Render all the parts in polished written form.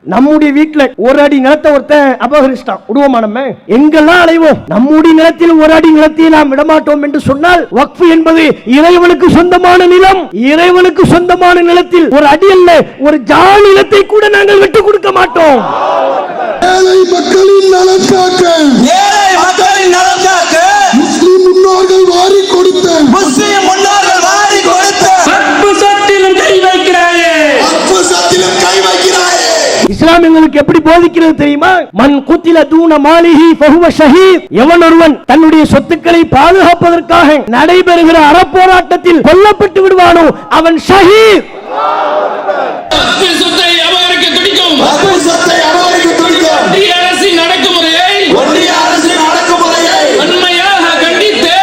நம்முடைய வீட்டுல ஒரு அடி நிலத்தை ஒருத்தன் அபகரிச்சிட்டான், விடுவோமா? நம்ம எங்கெல்லாம் அலைவோம், நம்முடைய நிலத்தில் ஒரு அடி நிலத்தை நாம் விடமாட்டோம் என்று சொன்னால், வக்ஃப் என்பது இறைவனுக்கு சொந்தமான நிலம். இறைவனுக்கு சொந்தமான நிலத்தில் ஒரு அடி அல்ல, ஒரு ஜான் நிலத்தை கூட நாங்கள் விட்டு கொடுக்க மாட்டோம். ஏழை மக்களின் நலனுக்காக, ஏழை மக்களின் நலனுக்காக முஸ்லிம் முன்னோர்கள் வாரி கொடுத்த, முஸ்லிம் முன்னோர்கள் வாரி கொடுத்த வக்ஃப் சொத்திலும் கை வைக்கிறாயே, வக்ஃப் சொத்திலும் கை வைக்கிறாயே. இஸ்லாம் எங்களுக்கு எப்படி போதிக்கிறது தெரியுமா? மன் குத்தில தூன மாலிஹி ஃபஹுவ ஷஹீத். எவன் ஒருவன் தன்னுடைய சொத்துக்களை பாதுகாப்பதற்காக நடைபெறுகிற அறப்போராட்டத்தில் கொல்லப்பட்டு விடுவானோ அவன் ஷஹீத். வக்ஃப் சொத்தை அபகரிக்க துடிக்கும், வக்ஃப் சொத்தை அபகரிக்க துடிக்கும் ஒன்றிய அரசின் அடக்குமுறையை, ஒன்றிய அரசின் அடக்குமுறையை வன்மையாக கண்டித்து,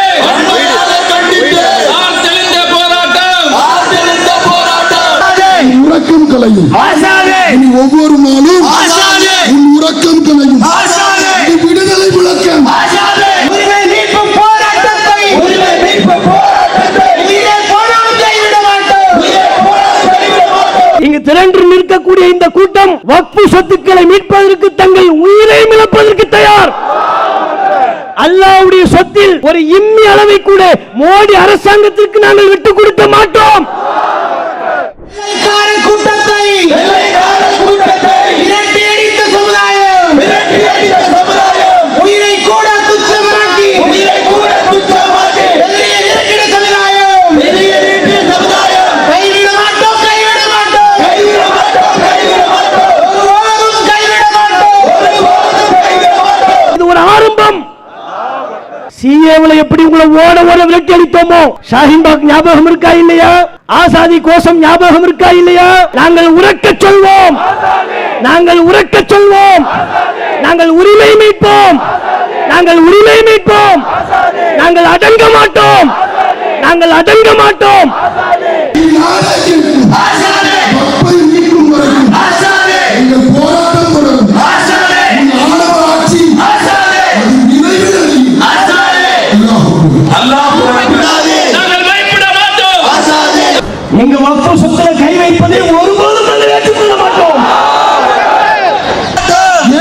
ஆர்த்தெழுந்த போராட்டம், ஆர்த்தெழுந்த போராட்டம். உறக்கம் கலையும் ஆசானே, இனி ஒவ்வொரு நாளும் ஆசானே, உன் உறக்கம் கலையும் ஆசானே, இது விடுதலை விளக்கம். ஆசானே, உரிமை மீட்பு போராட்டத்தை, உரிமை மீட்பு போராட்டத்தை உயிரை போனாலும் கைவிட மாட்டோம், உயிரை போனாலும் கைவிட மாட்டோம். இங்கு திரண்டு நிற்கக்கூடிய இந்த கூட்டம் வக்ஃப் சொத்துக்களை மீட்பதற்கு தங்கள் உயிரை இழப்பதற்கு தயார். அல்லாஹ்வுடைய சொத்தில் ஒரு இம்மி அளவை கூட மோடி அரசாங்கத்திற்கு நாங்கள் விட்டுக் கொடுக்க மாட்டோம். கூட்டத்தை விரட்டி அடித்த சமுதாயம், விரட்டி அடித்த சமுதாயம் உயிரை கூட துச்சமாக்கி, உயிரை கூட துச்சமாக்கி வெளியே இருக்கிற சமுதாயம், வெளியே இருக்கிற சமுதாயம் கைவிட மாட்டோம், கைவிட மாட்டோம், கைவிட மாட்டோம், கைவிட மாட்டோம், ஒருபோதும் கைவிட மாட்டோம், ஒருபோதும் கைவிட மாட்டோம். இது ஒரு ஆரம்பம். சிஏவுல எப்படி உங்களை ஓட ஓட விரட்டி அடித்தோமோ, ஷாஹின்பாக் ஞாபகம் இருக்கா இல்லையா? ஆசாதி கோஷம் ஞாபகம் இருக்கா இல்லையா? நாங்கள் உரக்க சொல்வோம், நாங்கள் உரக்க சொல்வோம், நாங்கள் உரிமை மீட்போம், நாங்கள் உரிமை மீட்போம், நாங்கள் அடங்க மாட்டோம், நாங்கள் அடங்க மாட்டோம். வக்ஃபை மீட்கும் வரைக்கும் எங்கள் போராட்டம் தொடரும். உன் ஆணவ ஆட்சி அது நினைவில் அழியும். அல்லாஹ் நாங்கள் பயப்பட மாட்டோம். எங்க வக்ஃப் சொத்துல கை வைப்பதை ஒருபோதும் நாங்கள் ஏற்றுக்கொள்ள மாட்டோம்.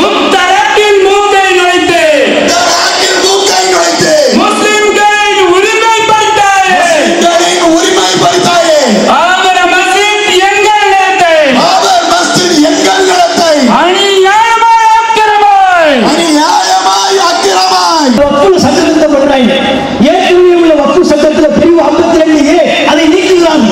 முத்தரக்கின் மூக்கை நுழைத்து, தராக்கில் மூக்கை நுழைத்து முஸ்லிம்களின் உரிமை பறித்தாயே, முஸ்லிம்களின் உரிமை பறித்தாயே, ஆதர மஸ்ஜித் எங்கள் நிலத்தை பாபர் மஸ்ஜித் எங்கள் நிலத்தை அநியாயமாய் அக்கிரமாய், அநியாயமாய் அக்கிரமாய் வக்ஃப் சட்டத்தை பண்றாங்க. ஏற்கனவே உள்ள வக்ஃப் சட்டத்துல பிரிவு 52A அதை நீக்குகிறாங்க.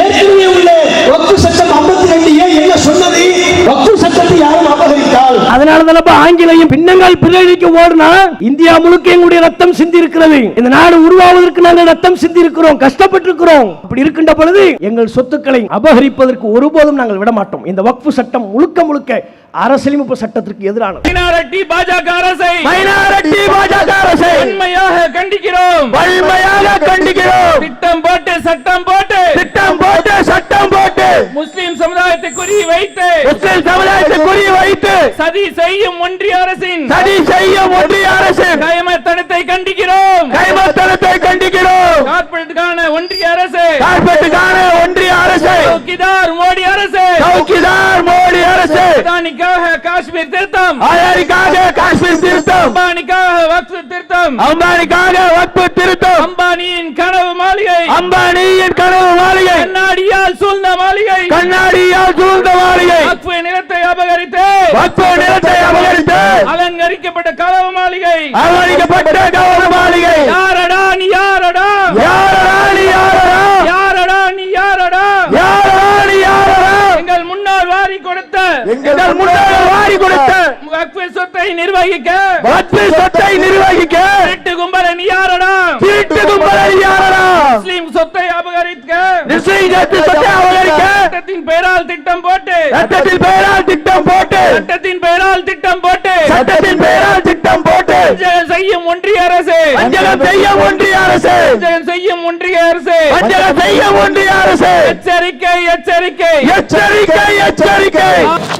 ஏற்கனவே உள்ள வக்ஃப் சட்டம் 52A என்ன சொன்னது? வக்ஃப் சட்டத்தை யாரும் அபகரித்தால், அதனாலதான் ஆங்கிலேயம் பின்னங்கால் பிறழிக்க ஓடுனா இந்தியா முழுக்க எங்களுடைய ரத்தம் சிந்தி இருக்கிறது. இந்த நாடு உருவாவதற்கு நாங்கள் ரத்தம் சிந்தி இருக்கிறோம், கஷ்டப்பட்டு இருக்கிறோம். அப்படி இருக்கின்ற பொழுது எங்கள் சொத்துக்களை அபகரிப்பதற்கு ஒருபோதும் நாங்கள் விட மாட்டோம். இந்த வக்ஃப் சட்டம் முழுக்க முழுக்க அரசியலமைப்பு சட்டத்திற்கு எதிரானது. மைனாரிட்டி பாஜக அரசை, மைனாரிட்டி பாஜக அரசை வன்மையாக கண்டிக்கிறோம், வன்மையாக கண்டிக்கிறோம். திட்டம் போட்டு சட்டம் போட்டு, திட்டம் போட்டு சட்டம் போட்டு முஸ்லிம் சமுதாயத்தை குறி வைத்து, முஸ்லிம் சமுதாயத்தை குறி வைத்து சதி செய்யும் ஒன்றிய அரசின் சதி செய்யும் ஒன்றிய அரசு கைமத்தனத்தை கண்டிக்கிறோம், கைமத்தனத்தை கண்டிக்கிறோம். கார்ப்பரேட்டுக்கான ஒன்றிய அரசு, கார்பெட்டுக்கான ஒன்றிய அரசு, சௌக்கிதார் மோடி அரசு, சௌக்கிதார் மோடி அரசு, அதானிக்காக காஷ்மீர் திருத்தம், அதானிக்காக காஷ்மீர் திருத்தம், அம்பானிக்காக வக்ஃப் திருத்தம், அம்பானிக்காக வக்ஃப் திருத்தம், அம்பானியின் கனவு மாளிகை, அம்பானியின் கனவு மாளிகை, கண்ணாடியால் சூழ்ந்த மாளிகை, கண்ணாடியால் சூழ்ந்த மாளிகை, வக்ஃப் நிலத்தை அபகரித்து, வக்ஃப் நிலத்தை அபகரித்து அலங்கரிக்கப்பட்ட கனவு மாளிகை, அலங்கரிக்கப்பட்ட கனவு மாளிகை. யாரடா நீ யாரடா, யாரடா நீ யாரடா, யாரடா நீ யாரடா, யாரடா நீ யாரடா, எங்கள் முன்னாள் வாரி கொடுத்த, எங்கள் முன்னாள் வாரி கொடுத்த வக்ஃப் சொத்தை நிர்வகிக்க, வக்ஃப் சொத்தை நிர்வகிக்க திருட்டு கும்பல நீ யாரடா, திருட்டு கும்பலை யாரடா, முஸ்லிம் சொத்தை அபகரிக்க, முஸ்லிம் சொத்தை அபகரிக்க சட்டத்தின் பெயரால் திட்டம் போட்டு, சட்டத்தின் பெயரால் திட்டம் போட்டு சட்டத்தின் பெயரால் திட்டம் போட்டு, சட்டத்தின் பெயரால் திட்டம் போட்டு வஞ்சகம் செய்யும் ஒன்றிய அரசு, வஞ்சகம் செய்யும் ஒன்றிய அரசு, வஞ்சகம் செய்யும் ஒன்றிய அரசு, வஞ்சகம் செய்யும் ஒன்றிய அரசு. எச்சரிக்கை எச்சரிக்கை எச்சரிக்கை எச்சரிக்கை.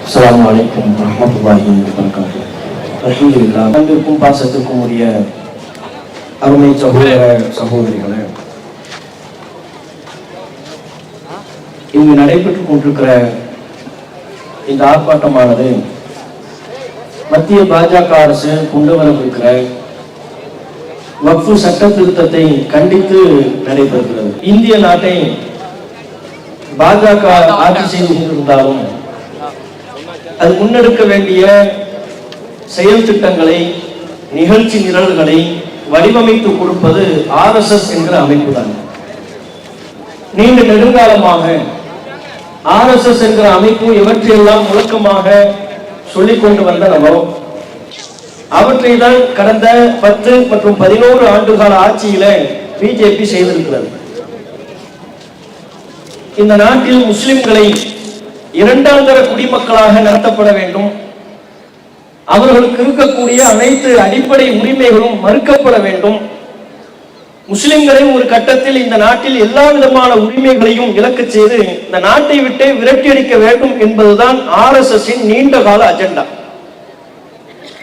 அஸ்ஸலாமு அலைக்கும் வரஹ்மத்துல்லாஹி வபரகாத்துஹு. அல்ஹம்துலில்லாஹ். அன்பிற்கும் பாசத்திற்கும் உரிய அருமை சகோதர சகோதரிகளே, இங்கு நடைபெற்றுக் கொண்டிருக்கிற இந்த ஆர்ப்பாட்டமானது மத்திய பாஜக அரசு கொண்டு வரவிருக்கிற வக்ஃபு சட்ட திருத்தத்தை கண்டித்து நடைபெறுகிறது. இந்திய நாட்டை பாஜக ஆட்சி செய்து கொண்டிருந்தாலும் அது முன்னெடுக்க வேண்டிய செயல் திட்டங்களை, நிகழ்ச்சி நிரல்களை வடிவமைத்து கொடுப்பது RSS என்கிற அமைப்பு தான். நீண்ட நெடுங்காலமாக RSS என்கிற அமைப்பு எவற்றையெல்லாம் முழக்கமாக சொல்லிக் கொண்டு வந்தனவோ அவற்றை தான் கடந்த 10 மற்றும் 11 ஆண்டுகால ஆட்சியில பிஜேபி செய்திருக்கிறது. இந்த நாட்டில் முஸ்லிம்களை இரண்டாம் தர குடிமக்களாக நடத்தப்பட வேண்டும், அவர்களுக்கு இருக்கக்கூடிய அனைத்து அடிப்படை உரிமைகளும் மறுக்கப்பட வேண்டும், முஸ்லிம்களை ஒரு கட்டத்தில் இந்த நாட்டில் எல்லா விதமான உரிமைகளையும் இழக்க செய்து இந்த நாட்டை விட்டு விரட்டியடிக்க வேண்டும் என்பதுதான் RSSஇன் நீண்ட கால அஜெண்டா.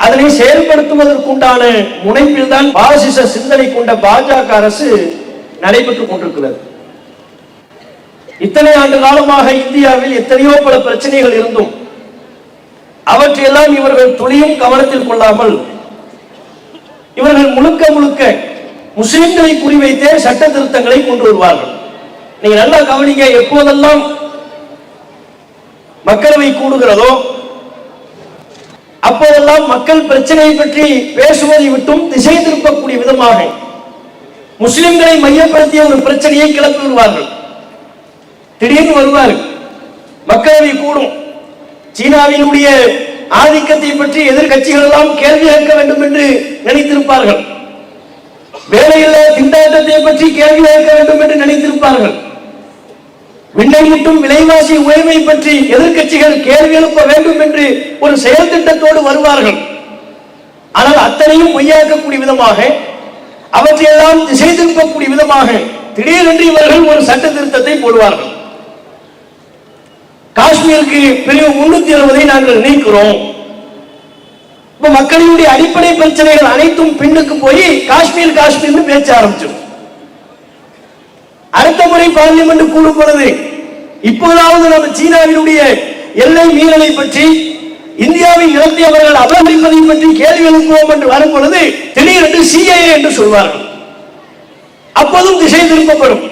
அதனை செயல்படுத்துவதற்குண்டான முனைப்பில் தான் பாசிச சிந்தனை கொண்ட பாஜக அரசு நடைபெற்றுக் கொண்டிருக்கிறது. இத்தனை ஆண்டு காலமாக இந்தியாவில் எத்தனையோ பல பிரச்சனைகள் இருந்தும் அவற்றையெல்லாம் இவர்கள் துளியும் கவனத்தில் கொள்ளாமல் இவர்கள் முழுக்க முழுக்க முஸ்லிம்களை குறிவைத்தே சட்ட திருத்தங்களை கொண்டு வருவார்கள். நீங்க நல்லா கவனிங்க, எப்போதெல்லாம் மக்களவை கூடுகிறதோ அப்போதெல்லாம் மக்கள் பிரச்சனையை பற்றி பேசுவதை விட்டும் திசை திருப்பக்கூடிய விதமாக முஸ்லிம்களை மையப்படுத்திய ஒரு பிரச்சனையை கிளப்பி விடுவார்கள். திடீர்னு வருவார்கள், மக்களவை கூடும், சீனாவினுடைய ஆதிக்கத்தை பற்றி எதிர்கட்சிகள் எல்லாம் கேள்வி கேட்க வேண்டும் என்று நினைத்திருப்பார்கள், வேலையில்லா திண்டாட்டத்தை பற்றி கேள்வி கேட்க வேண்டும் என்று நினைத்திருப்பார்கள், விண்ணை முட்டும் விலைவாசி உயர்வை பற்றி எதிர்கட்சிகள் கேள்வி எழுப்ப வேண்டும் என்று ஒரு செயல் திட்டத்தோடு வருவார்கள். ஆனால் அத்தனையும் பொய்யாக்கக்கூடிய விதமாக, அவற்றையெல்லாம் திசை திருப்பக்கூடிய விதமாக திடீரென்று இவர்கள் ஒரு சட்ட திருத்தத்தை போடுவார்கள். காஷ்மீருக்கு பிரிவு 370 நாங்கள் நீக்கிறோம். இப்ப மக்களினுடைய அடிப்படை பிரச்சனைகள் அனைத்தும் பின்னுக்கு போய் காஷ்மீர் காஷ்மீர் பேச்ச ஆரம்பிச்சிடும். அடுத்த முறை பார்லிமெண்ட் கூடும் பொழுது இப்போதாவது நம்ம சீனாவினுடைய எல்லை மீறலை பற்றி, இந்தியாவின் நிலத்தை அவர்கள் அபகரிப்பதை பற்றி கேள்வி எழுப்புவோம் என்று வரும் பொழுது திடீரென்று CAA என்று சொல்வார்கள். அப்போதும் திசை திருப்பப்படும்.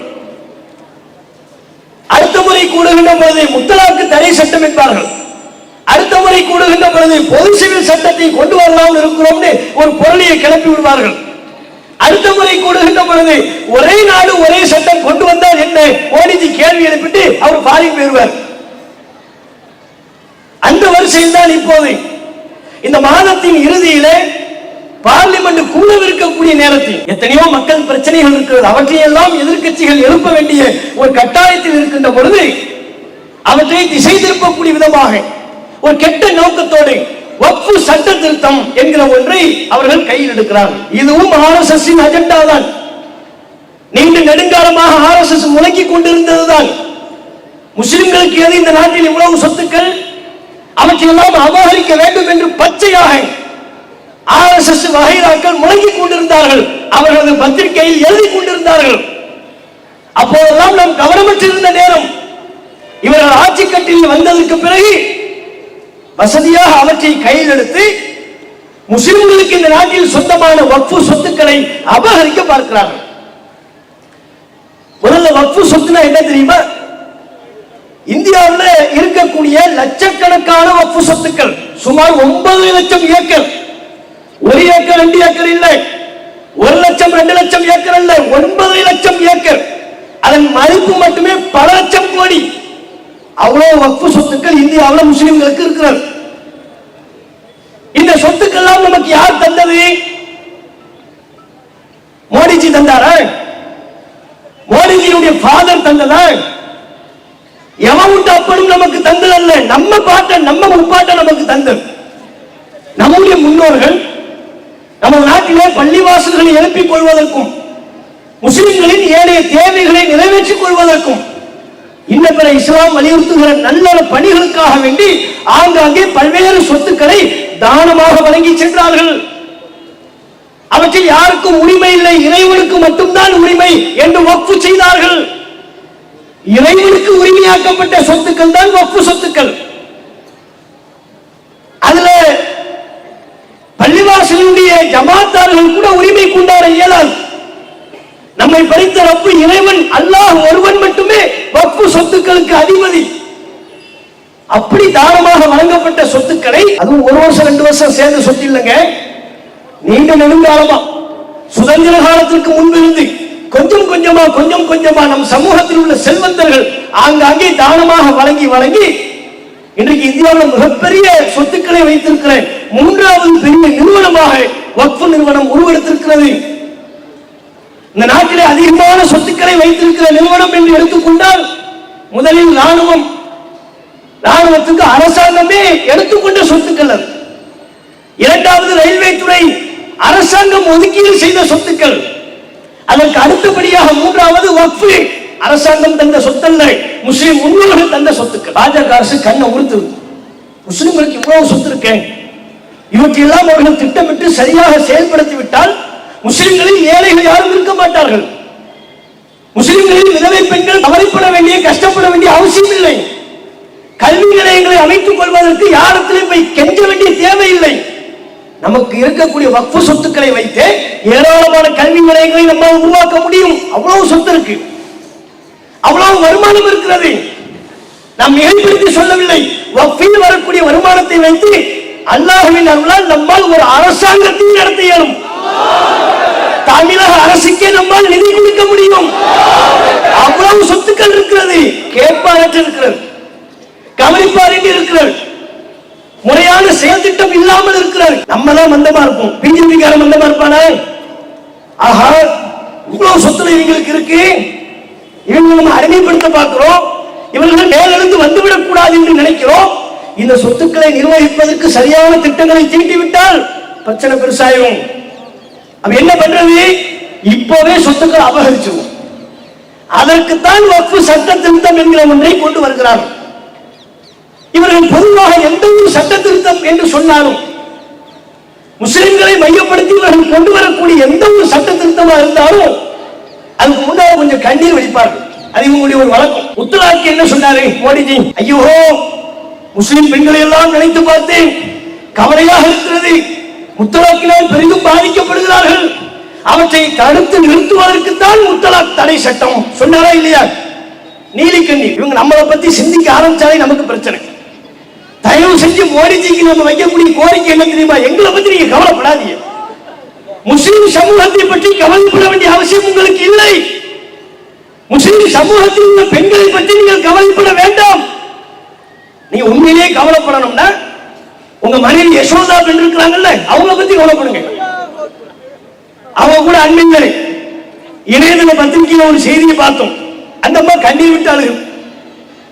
அடுத்த முறை கூடுகின்ற பொழுது முத்தலாக்கு தடை சட்டம் என்பார்கள். அடுத்த முறை கூடுகின்ற பொழுது பொது சிவில் சட்டத்தை கொண்டு வரலாம் இருக்கிறோம் ஒரு பொருளியை கிளப்பி விடுவார்கள். அடுத்த முறை கூடுகின்ற பொழுது ஒரே நாடு ஒரே சட்டம் கொண்டு வந்தால் என்ன மோடிஜி கேள்வி எழுப்பிட்டு அவர் ஃபாரின் போயிருவார். அந்த வரிசையில் தான் இப்போது இந்த மாதத்தின் இறுதியிலே பார்லிமெண்ட் கூடவிருக்கக்கூடிய நேரத்தில் எத்தனையோ மக்கள் பிரச்சனைகள் இருக்கிறது, அவற்றையெல்லாம் எதிர்க்கட்சிகள் எழுப்ப வேண்டிய ஒரு கட்டாயத்தில் இருக்கின்ற பொழுது அவற்றை திசை திருப்பக்கூடிய விதமாக ஒரு கெட்ட நோக்கத்தோடு வக்ஃபு சட்ட திருத்தம் என்கிற ஒன்றை அவர்கள் கையில் எடுக்கிறார்கள். இதுவும் RSSஇன் அஜெண்டா தான். நீண்ட நெடுங்காலமாக RSS முழங்கிக் கொண்டிருந்ததுதான். முஸ்லிம்களுக்கு எது இந்த நாட்டில் இவ்வளவு சொத்துக்கள், அவற்றையெல்லாம் அபகரிக்க வேண்டும் என்று பச்சையாக RSS வகைராக்கள் முழங்கிக் கொண்டிருந்தார்கள். அவர்களது பத்திரிகையில் எழுதி கொண்டிருந்தார்கள். அப்போதெல்லாம் நாம் கவனமற்றிருந்த நேரம், இவர்கள் ஆட்சி கட்டில் வந்ததற்கு பிறகு வசதியாக அவற்றை கையில் எடுத்து முஸ்லிம்களுக்கு இந்த நாட்டில் சொந்தமான வக்ஃபு சொத்துக்களை அபகரிக்க பார்க்கிறார்கள். முதல்ல வக்ஃபு சொத்துனா என்ன தெரியுமா? இந்தியாவில் இருக்கக்கூடிய லட்சக்கணக்கான வக்ஃபு சொத்துக்கள், சுமார் 9 லட்சம் ஏக்கர், 1 ஏக்கர் 2 ஏக்கர் இல்லை, 1 லட்சம் 2 லட்சம் ஏக்கர் அல்ல, 9 லட்சம் ஏக்கர். அதன் மதிப்பு மட்டுமே பல லட்சம் கோடி. அவ்வளவு வக்ஃபு சொத்துக்கள் இந்தியாவில் முஸ்லிம்களுக்கு இருக்கிறது. இந்த சொத்துக்கெல்லாம் நமக்கு யார் தந்தது? மோடிஜி தந்தாரா? மோடிஜியுடைய ஃபாதர் தந்ததா? எவன் விட்டு அப்படும் நமக்கு தந்ததல்ல, நம்ம பாட்டன் நம்ம முப்பாட்டன் நமக்கு தந்தது. நம்முடைய முன்னோர்கள் நம்ம நாட்டிலே பள்ளிவாசல்களை எழுப்பிக் கொள்வதற்கும் முஸ்லிம்களின் ஏனைய தேவைகளை நிறைவேற்றிக் கொள்வதற்கும் இன்ன பிற இஸ்லாம் வலியுறுத்துகிற நல்ல பணிகளுக்காக வேண்டி ஆங்காங்கே பல்வேறு சொத்துக்களை தானமாக வழங்கி சென்றார்கள். அவற்றில் யாருக்கும் உரிமை இல்லை, இறைவனுக்கு மட்டும்தான் உரிமை என்று வக்ஃபு செய்தார்கள். இறைவனுக்கு உரிமையாக்கப்பட்ட சொத்துக்கள் தான் வக்ஃபு சொத்துக்கள். ஜமாத்தார்கள் கூட உரிமை கொண்டாட இயலாது. நம்மை படைத்த ரப்பு இறைவன் அல்லாஹ் ஒருவன் மட்டுமே வக்ஃபு சொத்துக்களுக்கு அதிபதி. அப்படி தானமாக வழங்கப்பட்ட சொத்துக்களை, அதுவும் 1 வருஷம் 2 வருஷம் சேர்ந்த சொத்து இல்லைங்க, நீண்ட நெடுங்காலமா சுதந்திர காலத்திற்கு முன்பிருந்து கொஞ்சம் கொஞ்சமா நம் சமூகத்தில் உள்ள செல்வந்தர்கள் ஆங்காங்கே தானமாக வழங்கி இன்றைக்கு இந்தியாவில் மிகப்பெரிய சொத்துக்களை வைத்திருக்கிற 3வது பெரிய நிறுவனமாக வக்ஃபு நிறுவனம் உருவெடுத்திருக்கிறது. இந்த நாட்டிலே அதிகமான சொத்துக்களை வைத்திருக்கிற நிறுவனம் என்று எடுத்துக்கொண்டால் முதலில் ராணுவத்துக்கு அரசாங்கமே எடுத்துக்கொண்ட சொத்துக்கள் அது. 2வது ரயில்வே துறை அரசாங்கம் ஒதுக்கீடு செய்த சொத்துக்கள். அதற்கு அடுத்தபடியாக 3வது வக்ஃபு அரசாங்கம் தந்த சொத்தல்ல, முஸ்லிம் முன்னோர்கள் தந்த சொத்துக்கள். பாஜக அரசு கண்ணை உறுத்துது. முஸ்லிம்களுக்கு இவ்வளவு சொத்து இருக்கேன், இவற்றையெல்லாம் அவர்கள் திட்டமிட்டு சரியாக செயல்படுத்திவிட்டால் முஸ்லிம்களில் ஏழைகள் யாரும் இருக்க மாட்டார்கள். முஸ்லிம்களில் விதவை பெண்கள் கவலைப்பட வேண்டிய கஷ்டப்பட வேண்டிய அவசியம் இல்லை. கல்வி நிலையங்களை அமைத்துக் கொள்வதற்கு யாரிடத்திலும் போய் கெஞ்ச வேண்டிய தேவையில்லை. நமக்கு இருக்கக்கூடிய வக்ஃபு சொத்துக்களை வைத்து ஏராளமான கல்வி நிலையங்களை நம்மால் உருவாக்க முடியும். அவ்வளவு சொத்து இருக்கு, அவ்வளவு வருமானம் இருக்கிறது. நாம் மிகைப்படுத்தி சொல்லவில்லை. வக்ஃபில் வரக்கூடிய வருமானத்தை வைத்து அல்லாஹ்வின் அருளால் நம்மால் ஒரு அரசாங்கத்தை நடத்த இயலும். தமிழக அரசுக்கே நம்மால் நிதி கொடுக்க முடியும். அவ்வளவு சொத்துக்கள் இருக்கிறது. கேட்பாரற்று இருக்கிறது, கவனிப்பாரின்றி இருக்கிறது, முறையான செயல் திட்டம் இல்லாமல் இருக்கிறார். நம்ம தான் மந்தமா இருப்போம், பிஜேபி காரன் மந்தமா இருப்பானா? ஆஹா, இவ்வளவு சொத்துல இவங்களுக்கு இருக்கு, இவங்க நம்ம அடிமைப்படுத்த பார்க்கிறோம், இவர்கள் மேலிருந்து வந்துவிடக் கூடாது என்று நினைக்கிறோம். இந்த சொத்துக்களை நிர்வகிப்பதற்கு சரியான திட்டங்களை தீட்டிவிட்டால் பிரச்சனை பெருசாயிரும். அப்ப என்ன பண்றது? இப்பவே சொத்துக்கள் அபகரிச்சிடும். அதற்குத்தான் வக்ஃபு சட்ட திருத்தம் என்கிற ஒன்றை கொண்டு வருகிறார்கள். இவர்கள் பொதுவாக எந்த ஒரு சட்ட திருத்தம் என்று சொன்னாலும் முஸ்லிம்களை மையப்படுத்தி இவர்கள் கொண்டு வரக்கூடிய எந்த ஒரு சட்ட திருத்தமா இருந்தாலும் அதுக்கு முன்னாடி கொஞ்சம் கண்ணீர் வடிப்பார்கள். அது இவங்களுடைய ஒரு வழக்கம். முத்தலாக்கு என்ன சொன்னாரு மோடிஜி? ஐயோ, முஸ்லிம் பெண்களை எல்லாம் நினைத்து பார்த்தேன், கவலையாக இருக்கிறது. முத்தலாக்கினால் பெரிதும் பாதிக்கப்படுகிறார்கள். அவற்றை தடுத்து நிறுத்துவதற்கு தான் முத்தலாக் தடை சட்டம் சொன்னாரா இல்லையா? நீலி கண்ணீர். இவங்க நம்மளை பத்தி சிந்திக்க ஆரம்பிச்சாலே நமக்கு பிரச்சனை. தயவு செஞ்சு மோடிஜிக்கு நம்ம வைக்கக்கூடிய கோரிக்கை என்ன தெரியுமா? எங்களை பத்தி நீங்க கவலைப்படாதீங்க. முஸ்லிம் சமூகத்தை பற்றி கவலைப்பட வேண்டிய அவசியம் உங்களுக்கு இல்லை. முஸ்லிம் சமூகத்தில் உள்ள பெண்களை பற்றி நீங்கள் கவலைப்பட வேண்டாம். நீங்க உண்மையிலேயே கவலைப்படணும்னா உங்க மனைவி யசோதா பெண் இருக்கிறாங்கல்ல, அவங்களை பத்தி கவலைப்படுங்க. அவங்க கூட அண்மையிலே இணையதள பத்திரிகையில ஒரு செய்தியை பார்த்தோம். அந்த அம்மா கண்ணீர் விட்டாளுகள்.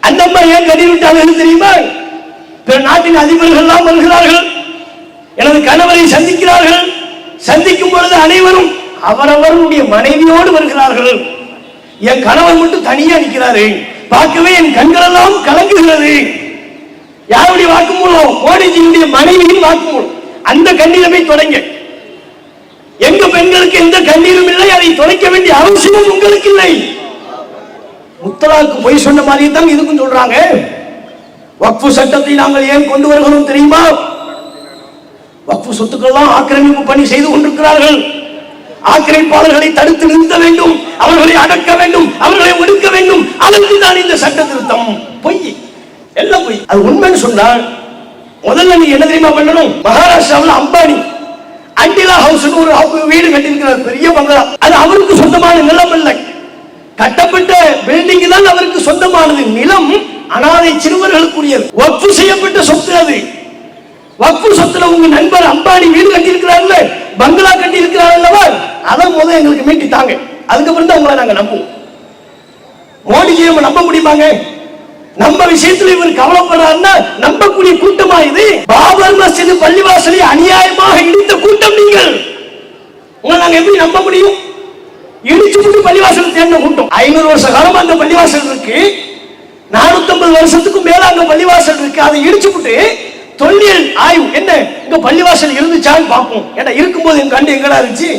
அந்த அம்மா ஏன் கண்ணீர் விட்டாளுகள் தெரியுமா? பிற நாட்டின் அதிபர்கள் எல்லாம் வருகிறார்கள், எனது கணவரை சந்திக்கிறார்கள். சந்திக்கும் பொழுது அனைவரும் அவரவருடைய மனைவியோடு வருகிறார்கள். என் கணவர் மட்டும் தனியா நிற்கிறாரு, பார்க்கவே என் கண்கள் எல்லாம் கலங்குகிறது. யாருடைய வாக்குமூலம்? மோடிஜியுடைய மனைவியின் வாக்குமூலம். அந்த கண்ணீரை தொடங்க. எங்க பெண்களுக்கு எந்த கண்ணீரும் இல்லை, அதை தொலைக்க வேண்டிய அவசியம் உங்களுக்கு இல்லை. முத்தலாக்கு பொய் சொன்ன மாதிரி தான் இதுக்கும் சொல்றாங்க. வக்ஃபு சட்டத்தை நாங்கள் ஏன் கொண்டு வருகிறோம் தெரியுமா? வக்ஃபு சொத்துக்கள்லாம் ஆக்கிரமிப்பு பணி செய்து கொண்டிருக்கிறார்கள். ஆக்கிரமிப்பாளர்களை தடுத்து நிறுத்த வேண்டும், அவர்களை அடக்க வேண்டும், அவர்களை ஒடுக்க வேண்டும். அதற்கு தான் இந்த சட்ட திருத்தம். பொய், எல்லாம் பொய். அது உண்மைன்னு சொன்னால் முதல்ல நீ என்ன தெரியுமா பண்ணணும்? மகாராஷ்டிராவில் அம்பானி அண்டிலா ஹவுஸ் ஒரு வீடு கட்டியிருக்கிறார், பெரிய பங்களா. அது அவருக்கு சொந்தமான நிலம் இல்லை, கட்டப்பட்ட பில்டிங் தான் அவருக்கு சொந்தமானது. நிலம் அனாதை சிறுவர்களுக்குரியது, வக்ஃபு செய்யப்பட்ட சொத்து. அது வக்ஃபு சொத்துல உங்க நண்பர் அம்பானி வீடு கட்டி இருக்கிறார்ல, பங்களா கட்டி இருக்கிறார், அதை முதல்ல எங்களுக்கு மீட்டி தாங்க, அதுக்கப்புறம் தான் உங்களை நாங்க நம்புவோம். மோடிஜி நம்ம நம்ப முடியுமாங்க? நம்ம விஷயத்துல இவர் கவலைப்படுறாருன்னா நம்பக்கூடிய கூட்டமா இது? பாபர் மஸ்ஜித் பள்ளிவாசலை அநியாயமாக இடித்த கூட்டம் நீங்கள். உங்களை நாங்க எப்படி நம்ப முடியும்? இடிச்சு விட்டு பள்ளிவாசல் தேர்ந்த கூட்டம். 500 வருஷ காலமா அந்த பள்ளிவாசல் இருக்கு, 450 வருஷத்துக்கும் மேல அங்க பள்ளிவாசல் இருக்கு. அதை இடிச்சு விட்டு தொல்லியல் ஆய்வு என்ன இங்க பள்ளிவாசல் இருந்துச்சான்னு பார்ப்போம். ஏன்னா இருக்கும்போது எங்க கண்டு எங்கடா இருந்துச்சு?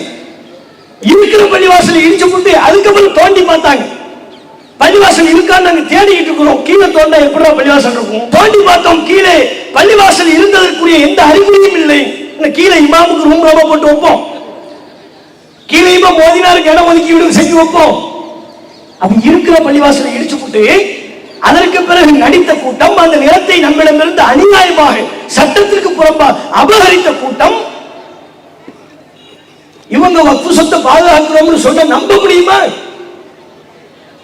இருக்கிற பள்ளிவாசல் இடிச்சு விட்டு அதுக்கப்புறம் தோண்டி பார்த்தாங்க, பள்ளிவாசல் இருக்கான்னு நாங்க தேடிட்டு இருக்கிறோம். கீழே தோண்டா எப்படா பள்ளிவாசல் இருக்கும்? தோண்டி பார்த்தோம், கீழே பள்ளிவாசல் இருந்ததற்குரிய எந்த அறிகுறியும் இல்லை. கீழே இமாமுக்கு ரூம் ரோபா போட்டு வைப்போம், கீழே இமாம் மோதினாருக்கு இடம் ஒதுக்கி விடு செஞ்சு வைப்போம். அப்ப இருக்கிற பள்ளிவாசலை இடிச்சு போட்டு அதற்கு பிறகு நடித்த கூட்டம், அந்த நிலத்தை நம்மிடமிருந்து அநியாயமாக சட்டத்திற்கு புறம்பாக அபகரித்த கூட்டம், இவங்க வக்ஃப் சொத்தை பாதுகாக்கிறோம்னு சொன்ன நம்ப முடியுமா?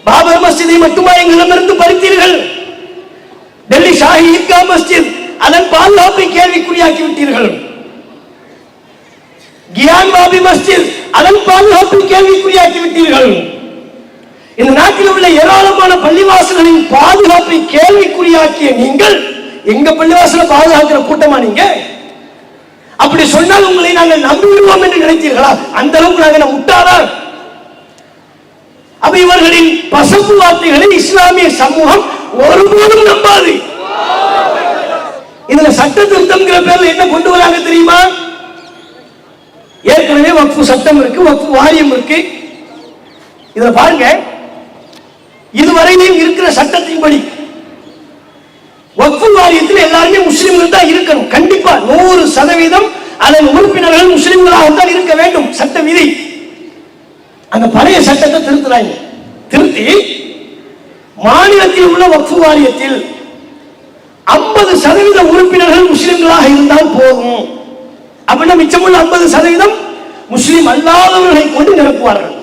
பாபர் மஸ்ஜிதை மட்டுமா எங்களிடமிருந்து பறித்தீர்கள்? டெல்லி ஷாஹி ஈத்கா மஸ்ஜித் அதன் பாதுகாப்பை கேள்விக்குறியாக்கி விட்டீர்கள். கியான் வாபி மஸ்ஜித் அதன் பாதுகாப்பை கேள்விக்குறியாக்கி விட்டீர்கள். இந்த நாட்டில் உள்ள ஏராளமான பள்ளிவாசல்களின் பாதுகாப்பை கேள்விக்குறியாக்கிய நீங்கள் எங்க பள்ளிவாசலை பாதுகாக்கிற கூட்டமா நீங்க? அப்படி சொன்னால் உங்களை நாங்கள் நம்பிவிடுவோம் என்று நினைத்தீர்களா? அந்த அளவுக்கு நாங்கள் முட்டாளா? அப்ப இவர்களின் பசப்பு வார்த்தைகளை இஸ்லாமிய சமூகம் ஒருபோதும் நம்பாது. இதுல சட்ட திருத்தம் பேர்ல என்ன கொண்டு வராங்க தெரியுமா? ஏற்கனவே வக்ஃப் சட்டம் இருக்கு, வக்ஃப் வாரியம் இருக்கு. இதுல பாருங்க, இதுவரையிலும் இருக்கிற சட்டத்தின்படி வக்ஃப் வாரியத்தில் எல்லாருமே முஸ்லிம்கள் தான் இருக்கணும். கண்டிப்பா 100% அதன் உறுப்பினர்கள் முஸ்லிம்களாக தான் இருக்க வேண்டும், சட்ட விதி. அந்த பழைய சட்டத்தை திருத்துறாங்க. திருத்தி மாநிலத்தில் உள்ள வக்ஃப் வாரியத்தில் 50% உறுப்பினர்கள் முஸ்லிம்களாக இருந்தால் போதும். அப்படின்னா மிச்சமுள்ள 50% முஸ்லிம் அல்லாதவர்களை கொண்டு நிரப்புவார்கள்.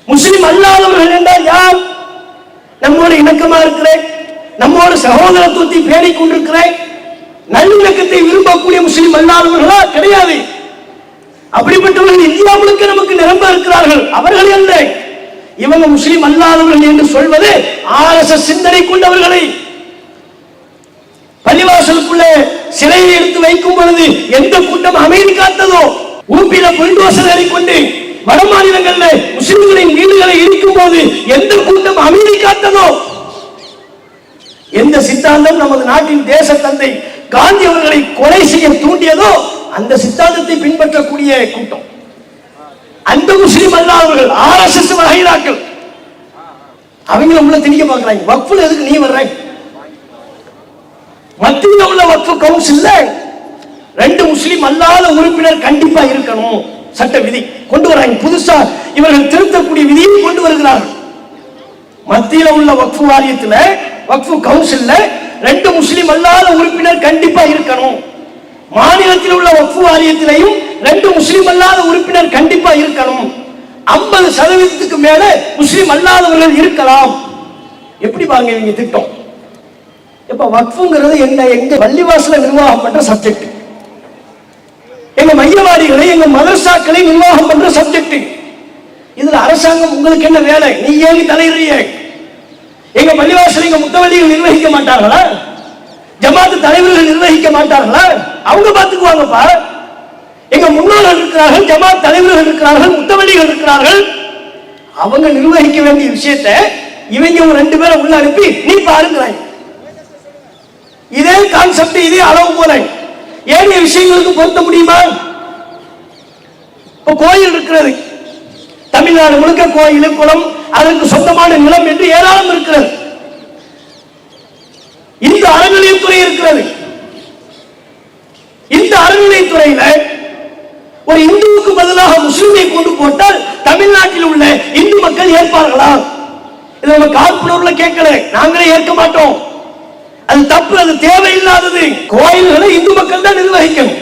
முஸ்லிம் அல்லாதவர்கள் என்றால் யார்? நம்மோடு இணக்கமா இருக்கிறேன், நம்மோடு சகோதரத்துவத்தை பேணிக் கொண்டிருக்கிறேன், நல்லிணக்கத்தை விரும்பக்கூடிய முஸ்லிம் அல்லாதவர்களா? கிடையாது. அப்படிப்பட்டவர்கள் இந்தியா முழுக்க நமக்கு நிரம்ப இருக்கிறார்கள். அவர்கள் அல்ல, இவங்க முஸ்லிம் அல்லாதவர்கள் என்று சொல்வது RSS சிந்தனை கொண்டவர்களை. பள்ளிவாசலுக்குள்ளே சிலையை எடுத்து வைக்கும் பொழுது எந்த கூட்டம் அமைதி காத்ததோ, ஊப்பில புல்டோசரை கொண்டு வட மாநிலங்களில் முஸ்லிம்களின் வீடுகளை இடிக்கும் போது எந்த கூட்டம் அமைதி காத்ததோ, எந்த சித்தாந்தம் நமது நாட்டின் தேச தந்தை காந்தி அவர்களை கொலை செய்ய தூண்டியதோ அந்த சித்தாந்தத்தை பின்பற்றக்கூடிய கூட்டம், அந்த முஸ்லிம் அல்லாதவர்கள் RSS வகைராக்கள், அவங்கள உள்ள திணிக்க பார்க்கிறாங்க. வக்ஃப்ல எதுக்கு நீ வர்ற? மத்தியில் உள்ள வக்ஃப் கவுன்சில்ல 2 முஸ்லிம் அல்லாத உறுப்பினர் கண்டிப்பா இருக்கணும், சட்ட விதி கொண்டு வராங்க. புதுசா இவர்கள் திருத்தக்கூடிய விதியை கொண்டு வருகிறார்கள். மத்தியில் உள்ள வக்ஃப் வாரியத்தில், வக்ஃப் கவுன்சில்ல 2 முஸ்லிம் அல்லாத உறுப்பினர் கண்டிப்பா இருக்கணும். மாநிலத்தில் உள்ள வக்ஃப் வாரியத்திலையும் 2 முஸ்லிம் அல்லாத உறுப்பினர் கண்டிப்பா இருக்கணும். 50% மேல முஸ்லிம் அல்லாதவர்கள் இருக்கலாம். எப்படி பாருங்க இவங்க திட்டம். இப்ப வக்ஃப்ங்கிறது என்ன? எங்க பள்ளிவாசல நிர்வாகம் பண்ற சப்ஜெக்ட், எங்க மையவாடிகளை, எங்க மதரசாக்களை நிர்வாகம் பண்ற சப்ஜெக்ட். இதுல அரசாங்கம் உங்களுக்கு என்ன வேலை? நீ ஏன் தலையிடுறிய? எங்க பள்ளிவாசல் எங்க முத்தவள்ளிகள் நிர்வகிக்க மாட்டார்களா? ஜமாத்து தலைவர்கள் நிர்வகிக்க மாட்டார்களா? அவங்க பார்த்துக்குவாங்கப்பா. எங்க முன்னோர்கள் இருக்கிறார்கள், ஜமாத் தலைவர்கள் இருக்கிறார்கள், முத்தவள்ளிகள் இருக்கிறார்கள். அவங்க நிர்வகிக்க வேண்டிய விஷயத்தை இவங்க ஒரு 2 பேரை உள்ள அனுப்பி நீ பாருங்கிறாங்க. இதே கான்செப்ட், இதே அளவு போல ஏனைய விஷயங்களுக்கு பொருத்த முடியுமா? இப்ப கோயில் இருக்கிறது, தமிழ்நாடு முழுக்க கோயில், குளம், அதற்கு சொந்தமான நிலம் என்று ஏராளம் இருக்கிறது. இந்த அறநிலையத்துறை இருக்கிறது. இந்த அறநிலையத்துறையில ஒரு இந்துவுக்கு பதிலாக முஸ்லிமை கொண்டு போட்டால் தமிழ்நாட்டில் உள்ள இந்து மக்கள் ஏற்பார்களா? இதை நம்ம காழ்ப்புணர்வுல கேட்கல, நாங்களே ஏற்க மாட்டோம். அது தப்பு, அது தேவையில்லாதது. கோயில்களை இந்து மக்கள் தான் நிர்வகிக்கணும்,